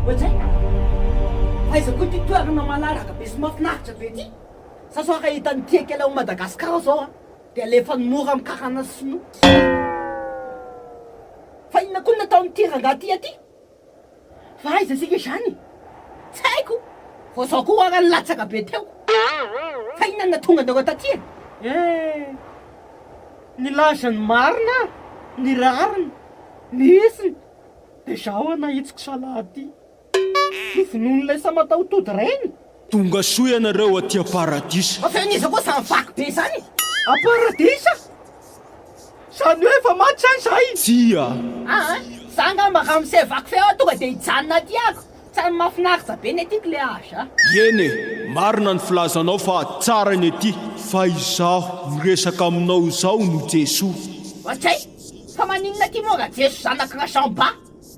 Ohatrany fahaizako ty toerana malaraka be sy mahafinaritra be ty sasoaka hitan'ny tiakela ao Madagasikara zao dia alefa ny mora mikarana sinoa fa inona koa natao n'ity rangahy ty aty fa aiza sika izany tsy haiko fa zao koa arany latsaka be teo fa inona natonga anareo taty ny lasany marina ny rariny ny isiny dia zaho nahitsiko salaty ny finoan'ilay samatao tody reny tonga soa ianareo aty Am-Paradisa. fa feniza koa samy vaky be zany Am-Paradisa zany hoe efa maty zany zay tia za nga maka misay vaky feo tonga dia hijanona aty ako tsy mahafinaritra be ny atyko le aza eny marina ny filazanao fa tsara ny aty fa izaho miresaka aminao zao no Jesoa. Ohatrany fa maninona ty moa Jesoa zanaka Samba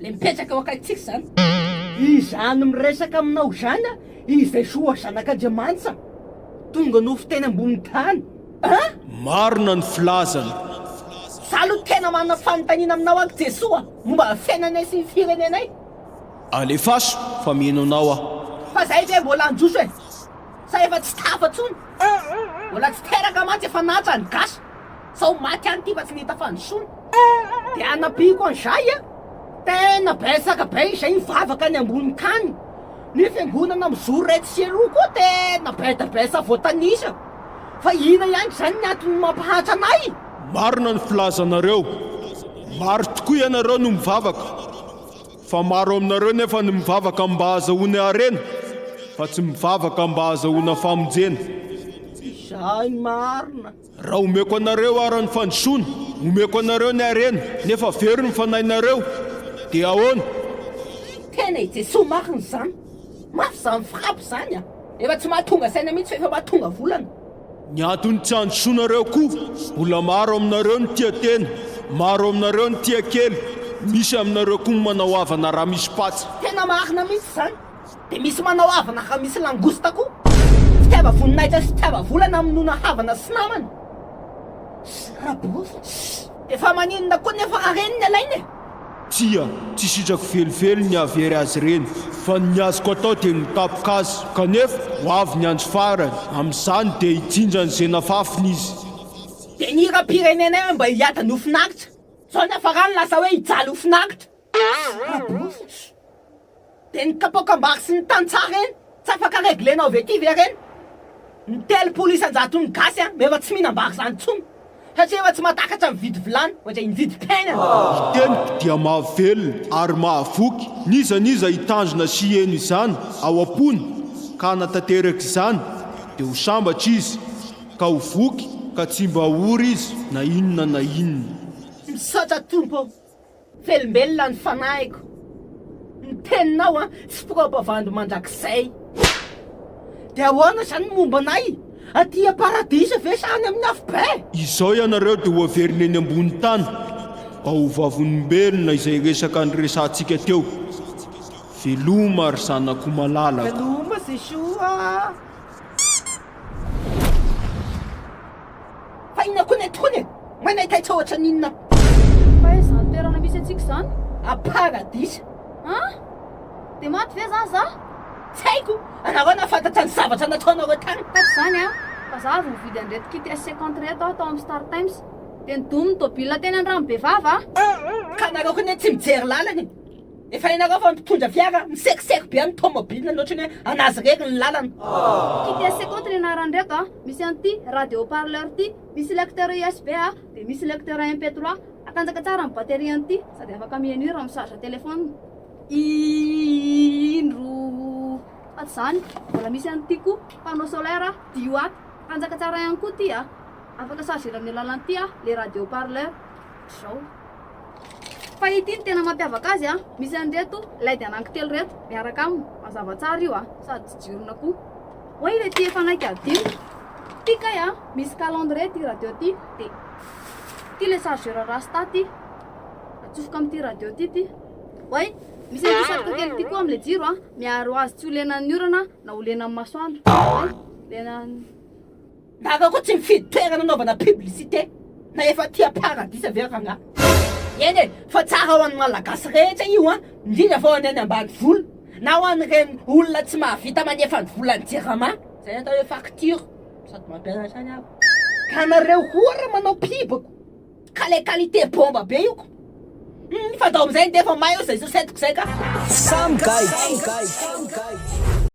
le mipetraka eo akaitsika zany izany miresaka aminao zany i Jesoa zanak'Andriamanitra tonga nofo teny ambony tany marina ny filazana zalo tena manana fanontaniana aminao ako Jesoa momba fiainanay sy ny firenenay alefaso fa mino anao fa zay ve mbola androso sa efa tsy tafa tsony mbola tsy teraka matsy efa natsa ny gasy sao maty any ty fa tsy nihita fandrosony dia anapiko an'izay tena besaka be izay mivavaka ny ambony tany ny fiangonana mizoro rety sy aloha koa tena bedabesa voatanisa fa ina ihany zany ny antony mampahatra anay marina ny filazanareo maro tokoa ianareo no mivavaka fa maro aminareo nefa ny mivavaka mba azahoana arena fa tsy mivavaka mba azahoana famonjena izay marina raha omeko anareo arany fandrosoana omeko anareo ny arena nefa very ny fanahinareo dia ahoana tena i Jesoa marina zany mafy zany frapo zany efa tsy mahatonga saina mihitsy fa efa mahatonga volana ny antony tsy androsoanareo koa mbola maro aminareo ny tia tena maro aminareo ny tia kely misy aminareo koa manao havana raha misy patsa tena marina mihitsy zany dia misy manao havana raha misy langosta koa fitiava voninahitra sy fitiava volana aminona havana sy namana rabosa dia fa maninona koa nefa rareniny alainy tia tsy sitrako velively ny avery azy reny fa ny azoko atao dia nitapoka azy kanefa ho avy ny andro farany amin'izany dia hitsinja ny zay nafafiny izy dia ny ira-pirenenay mba hiata ny ofinaritra zao nefa rano lasa hoe hijaly ofinaritra dia ny kapoka-mbary sy ny tantsara eny tsy afaka reglenao ve ty ve reny ny telopolo isan-jato ny gasy mefa tsy mihinam-bary zany tsony satria efa tsy mahatakatra mividy vilany ohatra mividy pena teniko dia mahavelona ary mahavoky nizaniza hitanjona sy eno izany ao am-pony ka hanatanteraka izany dia ho sambatra izy ka ho voky ka tsy mba ory izy na inona na inona misaotra tompo velombelona ny fanahiko ny teninao sy propavando mandrakizay dia ahoana zany momba anay aty Am-Paradisa ve sany amin'ny afo be izao ianareo dia ho averina eny ambony tany mba ho vavolombelona izay resaka ny resantsika teo veloma ry zanako malalaka veloma Jesoa fa inona koa ny atony manahitaitra ohatra ninona fa izany toerana misy antsika zany Am-Paradisa dia maty ve zany za tsy haiko anareo nafantatra ny zavatra nataonareo tany taty zany fa za avy mividy andreto kity S50 reto atao amin'ny Star Times dia nidomy ny tôbilina teny an-drano be vava ka anareo koa ny tsy mijery lalany efa inareo fa mitondra fiara misekiseko be amin'ny tômôbilina nohatra ny hoe anazy reky ny lalana kity S50 ny anarany reto misy an'ity radio parleur ty misy lecteur USB dia misy lecteur MP3 atanjaka tsara ny baterie an'ity sady afaka mihenira misarge telefôna indro aty zany mbola misy an'ity koa panneau solaire 10 watt atanjaka tsara ihany koa ty afaka sargera amin'ny alalan'ity le radio parleur zao fa ity ny tena mampiavaka azy misy an'reto led anankitelo reto miaraka aminy mazava tsara io sady tsy jirona koa hoy le ty efa naiky adino ty kay misy calendrier ty radio ty dia ty le chargeur rasta ty atsofoka amin'ity radio ty hoy misy an'ity satroka kely ty koa amin'le jiro miaro azy tsy ho lenan'ny orana na ho lenan'ny masoandro lenan'ny naka koa tsy mifidy toerana anaovana publicité na efa ty Am-Paradisa ve ragnahy eny fa tsara ho an'ny malagasy rehetra io indrindra fa ho any ambanivola na ho an'ireny olona tsy mahavita manefa ny volany jerama zay atao hoe facture sady mampianatra any aby ka nareo koa raha manao pibako ka le qualité bomba be io ko fa dao am'izay ndefa mahay io zay sosetiko zay ka Some guy.